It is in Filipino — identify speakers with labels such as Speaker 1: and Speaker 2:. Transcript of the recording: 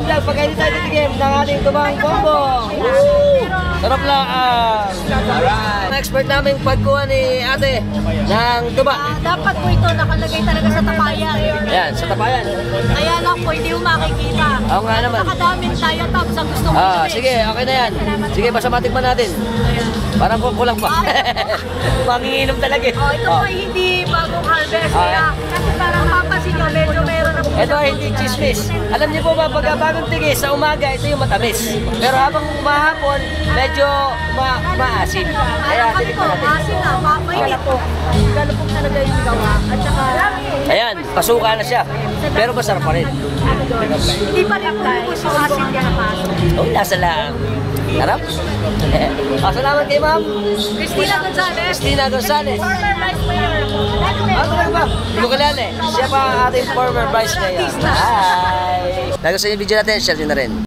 Speaker 1: vlog. Pagkain tayo titigim ng ating tubang combo. Sarap lang. Alright. Expert namin pagkuha ni ate ng tuba.
Speaker 2: Dapat po ito nakalagay talaga sa tapayan.
Speaker 1: Ayan, sa tapayan.
Speaker 2: Kaya lang po, hindi mo makikita.
Speaker 1: Oo nga naman.
Speaker 2: Nakadaming diatops ang gusto mo.
Speaker 1: Sige, okay na yan. Sige, basta matikman natin. Parang kulang pa. Manginginom talaga eh.
Speaker 2: Ito po ay hindi bagong harvest. Kaya kasi parang papansin nyo, medyo meron na po.
Speaker 1: Ito ay hindi chismis. Alam niyo po ba, pagka bagong tigis sa umaga, ito yung matamis. Pero habang umahapon, medyo maasim. Kaya titikman natin.
Speaker 2: Asin na, mainit po. Gano'n po talaga yung gawa. At saka,
Speaker 1: Ayan, pasuka na siya. Pero masarap pa rin.
Speaker 2: hindi pa rin po yung asin niya napasok.
Speaker 1: Oh, nasa lang. Sarap. Salamat kay ma'am.
Speaker 2: Cristina Gonzalez.
Speaker 1: Cristina Gonzalez.
Speaker 2: Former vice mayor.
Speaker 1: Talaga ba? Hindi ko kilala eh. Siya pa ating former vice mayor. Hi! Nagustuhan yung video natin, share nyo na rin.